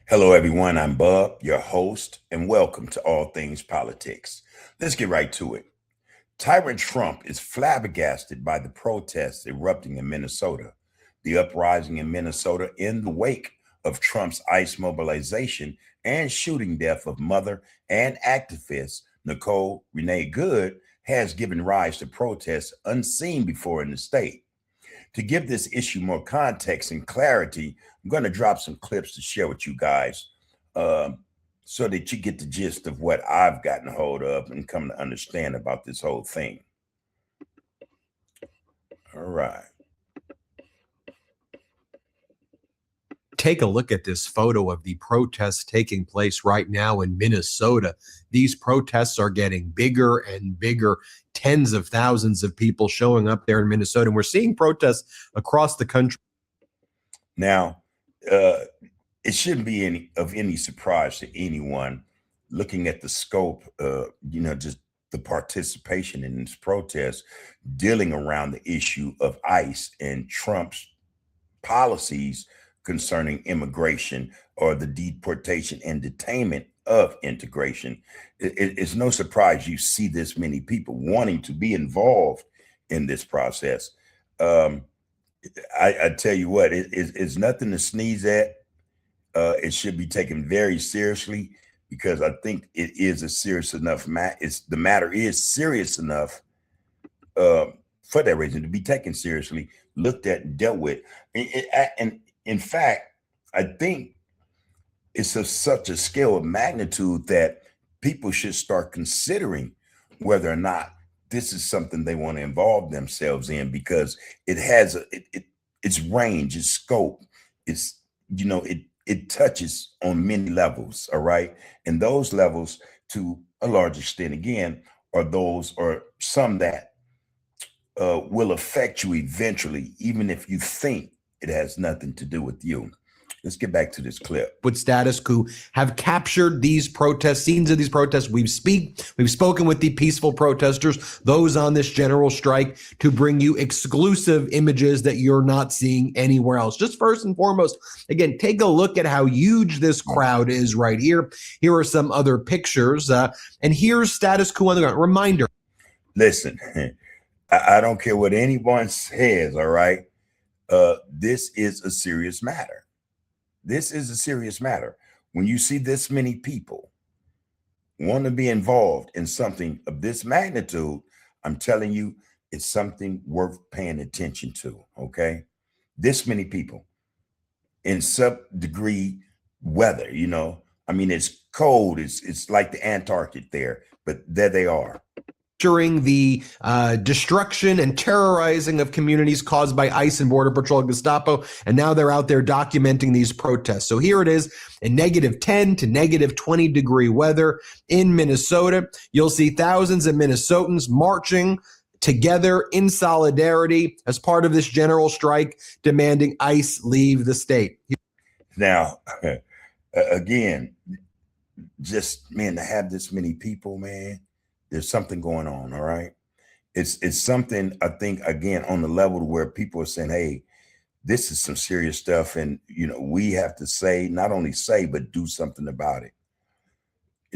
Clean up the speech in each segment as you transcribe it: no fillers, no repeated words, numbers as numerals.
Hello, everyone. I'm Bub, your host, and welcome to All Things Politics. Let's get right to it. Tyrant Trump is flabbergasted by the protests erupting in Minnesota. The uprising in Minnesota in the wake of Trump's ICE mobilization and shooting death of mother and activist NICOLE RENEE Good has given rise to protests unseen before in the state. To give this issue more context and clarity, I'm going to drop some clips to share with you guys so that you get the gist of what I've gotten hold of and come to understand about this whole thing. All right. Take a look at this photo of the protests taking place right now in Minnesota. These protests are getting bigger and bigger. Tens of thousands of people showing up there in Minnesota. And we're seeing protests across the country. Now, it shouldn't be of any surprise to anyone looking at the scope, just the participation in this protest, dealing around the issue of ICE and Trump's policies concerning immigration or the deportation and detainment of integration. It's no surprise you see this many people wanting to be involved in this process. I tell you what, it's nothing to sneeze at. It should be taken very seriously because I think it is a serious enough matter. The matter is serious enough for that reason to be taken seriously, looked at, and dealt with. And in fact, I think it's of such a scale of magnitude that people should start considering whether or not this is something they want to involve themselves in, because it has its range, its scope, it touches on many levels. All right. And those levels, to a large extent, again, are some that will affect you eventually, even if you think it has nothing to do with you. Let's get back to this clip. With Status Quo have captured these protests, scenes of these protests. We've spoken with the peaceful protesters, those on this general strike, to bring you exclusive images that you're not seeing anywhere else. Just first and foremost, again, take a look at how huge this crowd is right here. Here are some other pictures, and here's Status Quo on the ground. Reminder. Listen, I don't care what anyone says, all right? This is a serious matter. This is a serious matter. When you see this many people want to be involved in something of this magnitude, I'm telling you, it's something worth paying attention to, okay? This many people in sub-degree weather, I mean, it's cold. It's like the Antarctic there, but there they are. During the destruction and terrorizing of communities caused by ICE and Border Patrol and Gestapo, and now they're out there documenting these protests. So here it is in -10 to -20 degree weather in Minnesota. You'll see thousands of Minnesotans marching together in solidarity as part of this general strike demanding ICE leave the state. Now, again, just, man, to have this many people, man, there's something going on, all right? It's something, I think, again, on the level where people are saying, hey, this is some serious stuff. And, we have to not only say, but do something about it.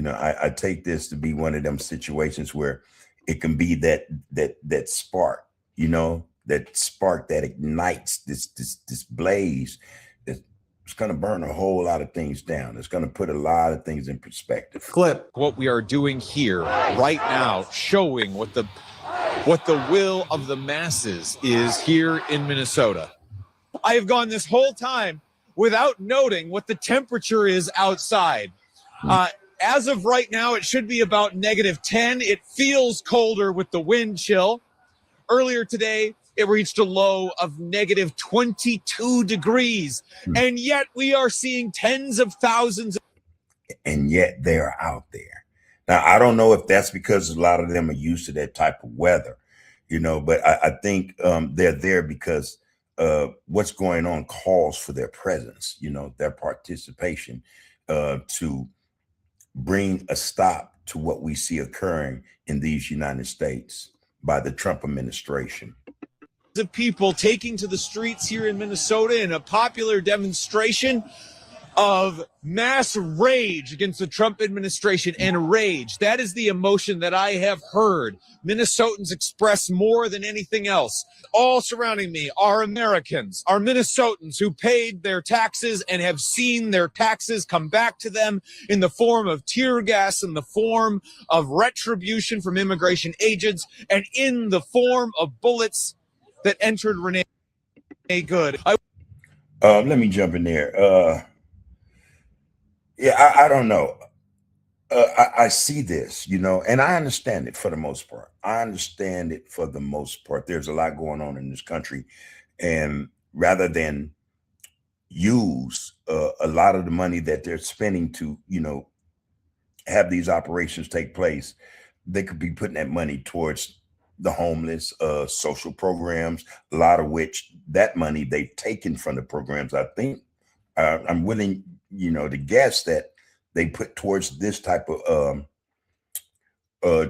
I take this to be one of them situations where it can be that spark, that spark that ignites this blaze. It's going to burn a whole lot of things down. It's going to put a lot of things in perspective. Clip. What we are doing here right now, showing what the will of the masses is here in Minnesota. I have gone this whole time without noting what the temperature is outside. As of right now, it should be about -10. It feels colder with the wind chill. Earlier today, it reached a low of -22 degrees. And yet we are seeing tens of thousands. And yet they're out there. Now, I don't know if that's because a lot of them are used to that type of weather, but I think they're there because what's going on calls for their presence, their participation to bring a stop to what we see occurring in these United States by the Trump administration. Of people taking to the streets here in Minnesota in a popular demonstration of mass rage against the Trump administration and rage. That is the emotion that I have heard Minnesotans express more than anything else. All surrounding me are Americans, are Minnesotans who paid their taxes and have seen their taxes come back to them in the form of tear gas, in the form of retribution from immigration agents, and in the form of bullets that entered Renee Good. Let me jump in there. Yeah, I don't know. I see this, and I understand it for the most part. I understand it for the most part. There's a lot going on in this country, and rather than use a lot of the money that they're spending to, have these operations take place, they could be putting that money towards the homeless, social programs, a lot of which that money they've taken from the programs. I think I'm willing, to guess that they put towards this type of uh,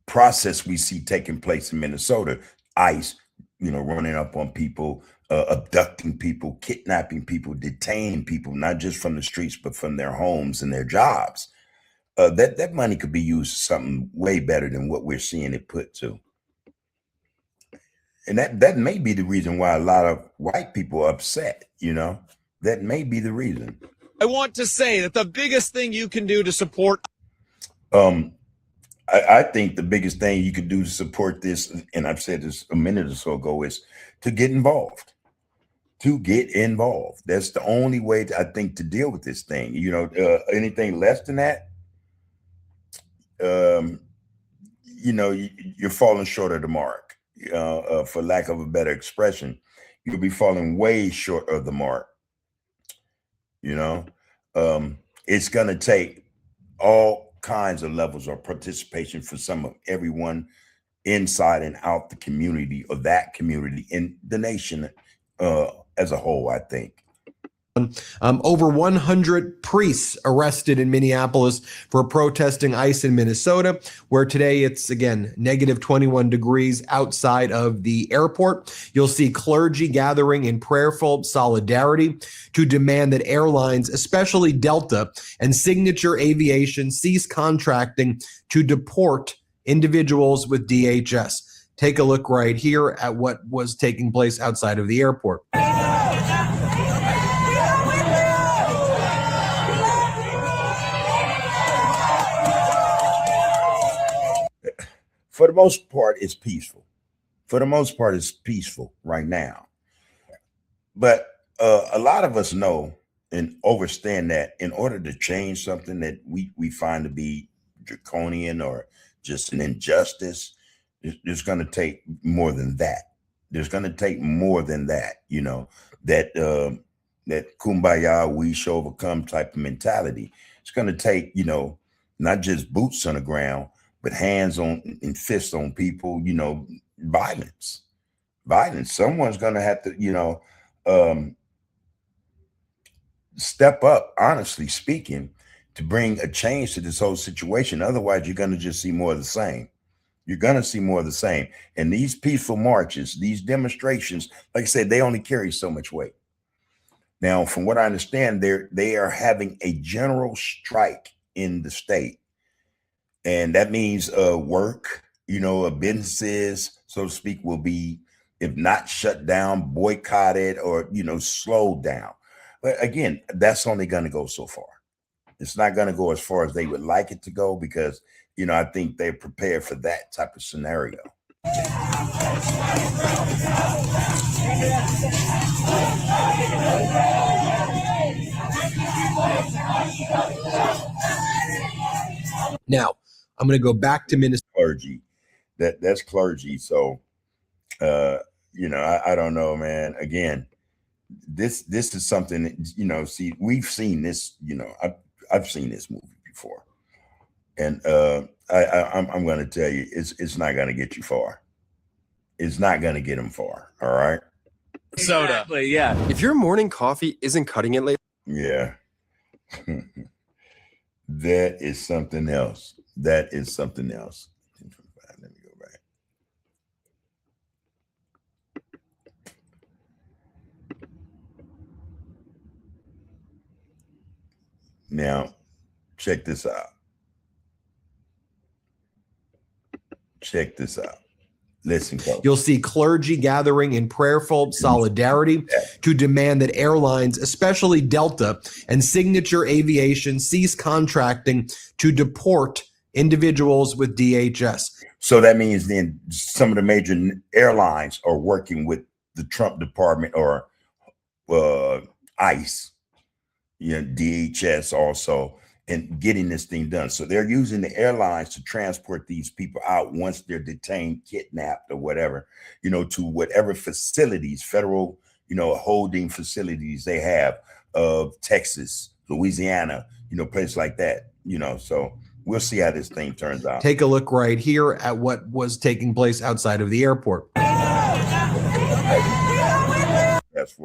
process we see taking place in Minnesota. ICE, running up on people, abducting people, kidnapping people, detaining people, not just from the streets, but from their homes and their jobs. That money could be used for something way better than what we're seeing it put to. And that may be the reason why a lot of white people are upset, That may be the reason. I want to say that the biggest thing you can do to support I think the biggest thing you could do to support this, and I've said this a minute or so ago, is to get involved. To get involved. That's the only way I think to deal with this thing. Anything less than that, you're falling short of the mark. For lack of a better expression, you'll be falling way short of the mark. It's going to take all kinds of levels of participation for everyone inside and out the community, or that community in the nation as a whole, I think. Over 100 priests arrested in Minneapolis for protesting ICE in Minnesota, where today it's, again, negative 21 degrees outside of the airport. You'll see clergy gathering in prayerful solidarity to demand that airlines, especially Delta and Signature Aviation, cease contracting to deport individuals with DHS. Take a look right here at what was taking place outside of the airport. For the most part, it's peaceful. For the most part, it's peaceful right now. But a lot of us know and understand that in order to change something that we find to be draconian or just an injustice, there's going to take more than that. There's going to take more than that, that kumbaya, we shall overcome type of mentality. It's going to take, not just boots on the ground, but hands on and fists on people, violence. Someone's going to have to, step up, honestly speaking, to bring a change to this whole situation. Otherwise, you're going to just see more of the same. You're going to see more of the same. And these peaceful marches, these demonstrations, like I said, they only carry so much weight. Now, from what I understand, they are having a general strike in the state. And that means work, businesses, so to speak, will be, if not shut down, boycotted, or, slowed down. But again, that's only going to go so far. It's not going to go as far as they would like it to go, because, I think they're prepared for that type of scenario. Now, I'm going to go back to Minnesota. Clergy. That's clergy. So, I don't know, man. Again, this is something that, see, we've seen this, I've seen this movie before. And I'm going to tell you, it's not going to get you far. It's not going to get them far. All right. Soda. Exactly, yeah. If your morning coffee isn't cutting it late. Yeah. That is something else. That is something else. Let me go back. Now, check this out. Check this out. Listen, folks. You'll see clergy gathering in prayerful solidarity to demand that airlines, especially Delta and Signature Aviation, cease contracting to deport individuals with DHS. So that means then some of the major airlines are working with the Trump department or ICE, DHS also, and getting this thing done. So they're using the airlines to transport these people out once they're detained, kidnapped, or whatever, to whatever facilities, federal, holding facilities they have of Texas, Louisiana, places like that, so we'll see how this thing turns out. Take a look right here at what was taking place outside of the airport.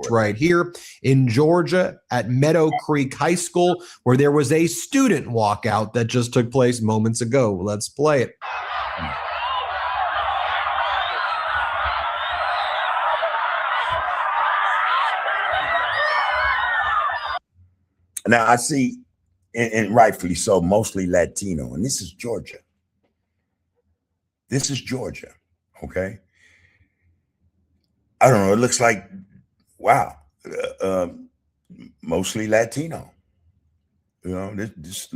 Right here in Georgia at Meadow Creek High School, where there was a student walkout that just took place moments ago. Let's play it. Now I see, and rightfully so, mostly Latino, and this is Georgia. This is Georgia, okay? I don't know, it looks like, wow, mostly Latino. This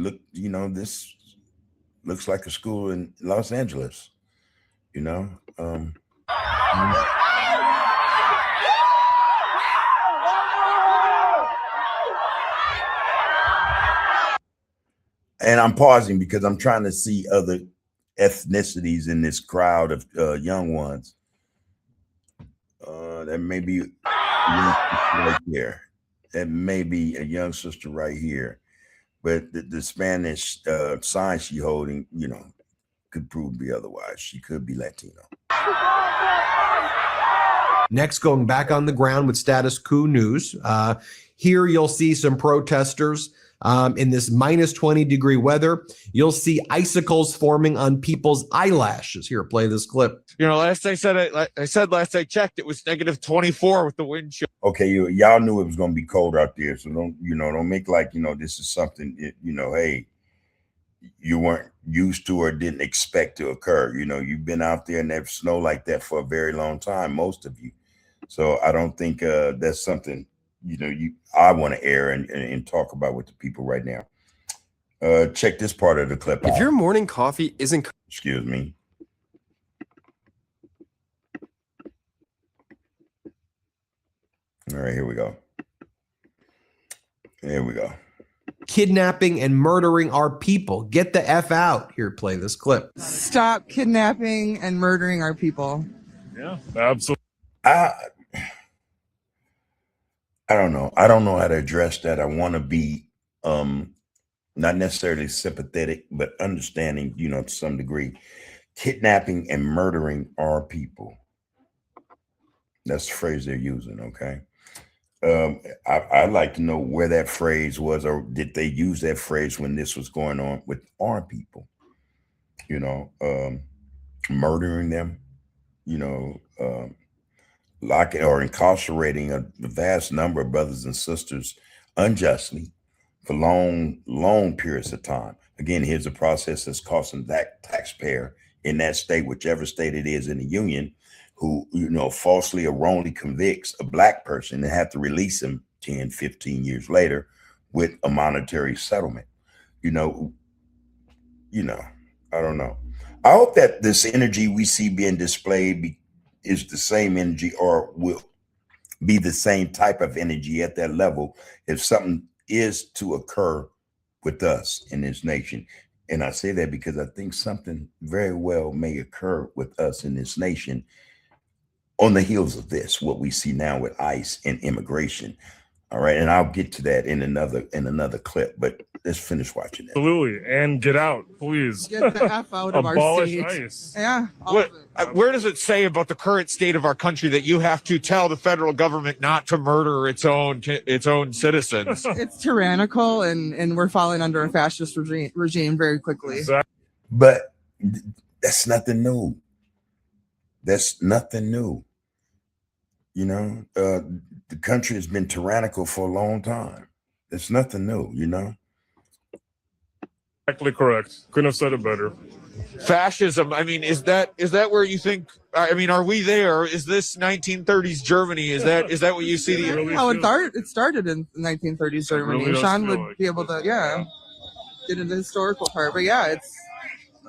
looks like a school in Los Angeles, And I'm pausing because I'm trying to see other ethnicities in this crowd of young ones. That may be a young sister right there. That may be a young sister right here. But the Spanish sign she holding, could prove to be otherwise. She could be Latino. Next, going back on the ground with Status Quo News. Here you'll see some protesters in this minus 20-degree weather. You'll see icicles forming on people's eyelashes. Here, play this clip. Last I said last I checked, it was negative 24 with the wind chill. Okay, y'all knew it was going to be cold out there, so don't make like this is something hey, you weren't used to or didn't expect to occur. You've been out there and there's snow like that for a very long time, most of you. So I don't think that's something I want to air and talk about with the people right now. Check this part of the clip out. If your morning coffee isn't... Excuse me. All right, here we go. Here we go. Kidnapping and murdering our people. Get the F out. Here, play this clip. Stop kidnapping and murdering our people. Yeah, absolutely. I don't know. I don't know how to address that. I want to be not necessarily sympathetic, but understanding, to some degree. Kidnapping and murdering our people. That's the phrase they're using, okay? I'd like to know where that phrase was, or did they use that phrase when this was going on with our people? Murdering them, locking or incarcerating a vast number of brothers and sisters unjustly for long periods of time. Again, here's a process that's costing that taxpayer in that state, whichever state it is in the union, who, falsely or wrongly convicts a black person and have to release him 10, 15 years later with a monetary settlement. I don't know. I hope that this energy we see being displayed is the same energy, or will be the same type of energy at that level if something is to occur with us in this nation. And I say that because I think something very well may occur with us in this nation on the heels of this, what we see now with ICE and immigration. All right. And I'll get to that in another clip, but let's finish watching it. Absolutely. And get out, please. Get the F out of our state. ICE. Yeah. Where does it say about the current state of our country that you have to tell the federal government not to murder its own citizens? It's tyrannical, and we're falling under a fascist regime very quickly. Exactly. But that's nothing new. That's nothing new. The country has been tyrannical for a long time. It's nothing new, Exactly correct. Couldn't have said it better. Fascism. I mean, is that where you think? I mean, are we there? Is this 1930s Germany? Is that what you see? It really How feels like it started in 1930s Germany. really does Sean feel would like be it. able to, get into the historical part. But yeah, I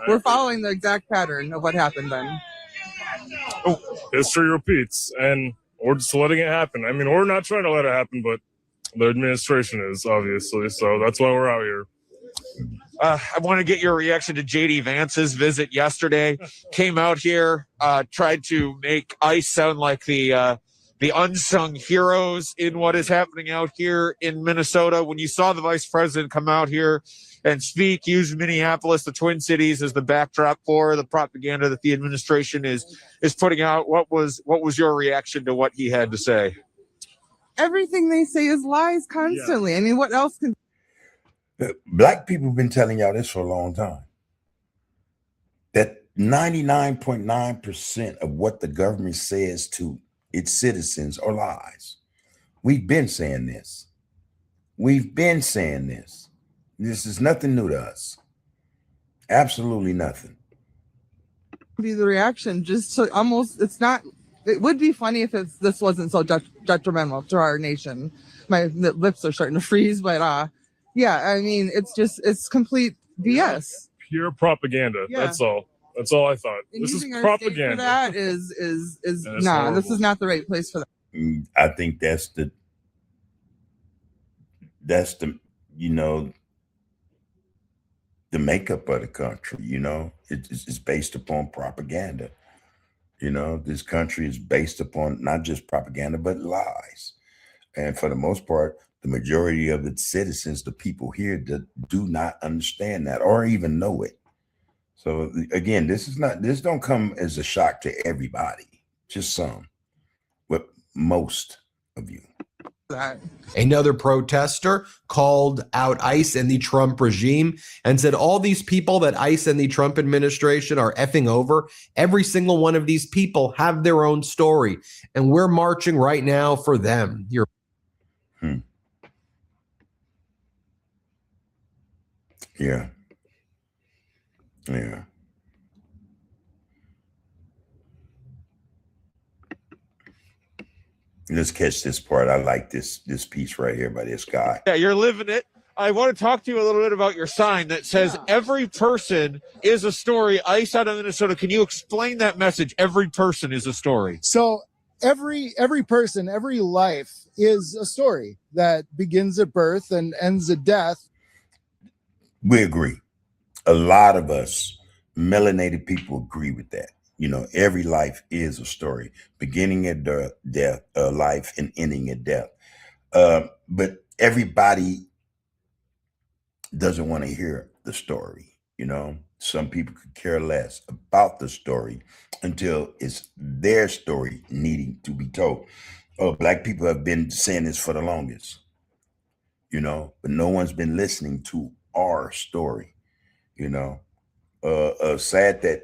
we're agree. following the exact pattern of what happened then. History repeats, and we're just letting it happen. I mean, we're not trying to let it happen, but the administration is, obviously. So that's why we're out here. I want to get your reaction to J.D. Vance's visit yesterday. Came out here, tried to make ICE sound like the unsung heroes in what is happening out here in Minnesota. When you saw the vice president come out here and speak, use Minneapolis, the Twin Cities, as the backdrop for the propaganda that the administration is putting out, what was your reaction to what he had to say? Everything they say is lies constantly. I mean, what else can Black people have been telling y'all this for a long time. That 99.9% of what the government says to its citizens are lies. We've been saying this. We've been saying this. This is nothing new to us. Absolutely nothing. be the reaction? Just to almost, it would be funny if this wasn't so detrimental to our nation. My lips are starting to freeze, but yeah, I mean, it's complete BS. Pure propaganda. Yeah. That's all. That's all I thought. And This is using our state for propaganda. that is it's nah. This horrible. is not the right place for that. I think that's the the makeup of the country. It's based upon propaganda. This country is based upon not just propaganda but lies, and for the most part, the majority of its citizens, the people here, do not understand that or even know it. So again, this don't come as a shock to everybody, just some, but most of you. Another protester called out ICE and the Trump regime and said all these people that ICE and the Trump administration are effing over, every single one of these people have their own story, and we're marching right now for them. Yeah. Let's catch this part. I like this piece right here by this guy. Yeah, you're living it. I want to talk to you a little bit about your sign that says every person is a story. ICE out of Minnesota. Can you explain that message? Every person is a story. So every person, every life is a story that begins at birth and ends at death. We agree. A lot of us melanated people agree with that. Every life is a story, beginning at death, life, and ending at death. But everybody doesn't want to hear the story. Some people could care less about the story until it's their story needing to be told. Black people have been saying this for the longest, but no one's been listening to our story. Sad that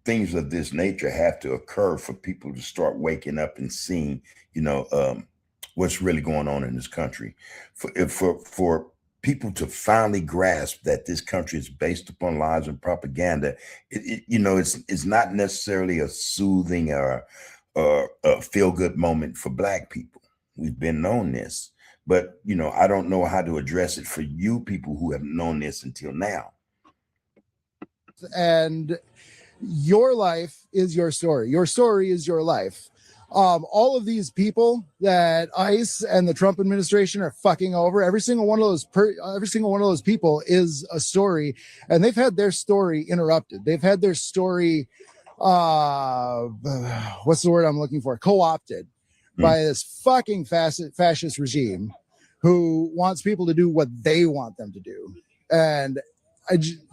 things of this nature have to occur for people to start waking up and seeing, what's really going on in this country. For people to finally grasp that this country is based upon lies and propaganda, it's not necessarily a soothing or a feel-good moment for Black people. We've been known this, but I don't know how to address it for you people who have known this until now. And your life is your story. Your story is your life. All of these people that ICE and the Trump administration are fucking over, every single one of those people is a story, and they've had their story interrupted. They've had their story, what's the word I'm looking for? Co-opted by this fucking fascist regime who wants people to do what they want them to do. And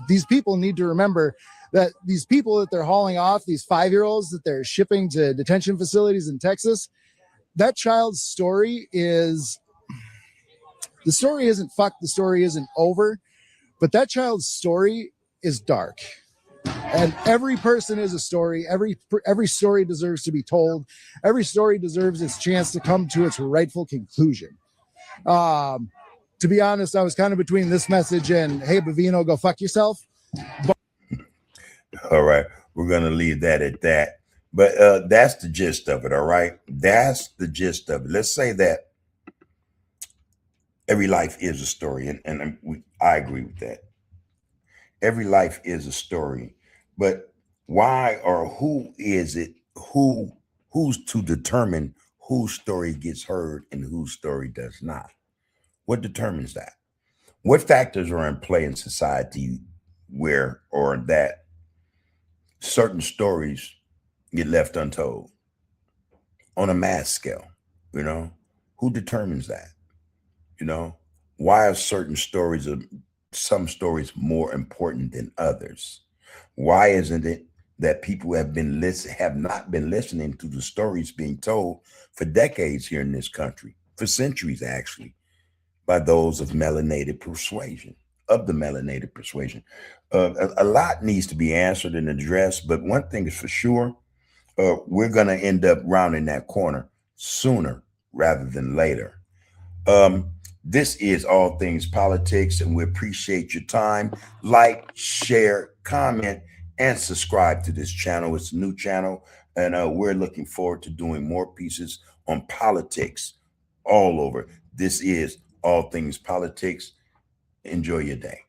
these people need to remember that these people that they're hauling off, these 5-year-olds that they're shipping to detention facilities in Texas, that child's story the story isn't fucked, the story isn't over, but that child's story is dark. And every person is a story. Every story deserves to be told. Every story deserves its chance to come to its rightful conclusion. to be honest, I was kind of between this message and, hey, Bavino, go fuck yourself. All right, we're going to leave that at that. But that's the gist of it, all right? That's the gist of it. Let's say that every life is a story, and I agree with that. Every life is a story, but why or who is it? Who's to determine whose story gets heard and whose story does not? What determines that? What factors are in play in society where or that certain stories get left untold on a mass scale? You know, who determines that? You know, why are certain stories of some stories more important than others? Why isn't it that people have not been listening to the stories being told for decades here in this country, for centuries actually, by those of the melanated persuasion? A lot needs to be answered and addressed, but one thing is for sure, we're going to end up rounding that corner sooner rather than later. This is All Things Politics, and we appreciate your time. Like, share, comment, and subscribe to this channel. It's a new channel, and we're looking forward to doing more pieces on politics all over. This is All Things Politics. Enjoy your day.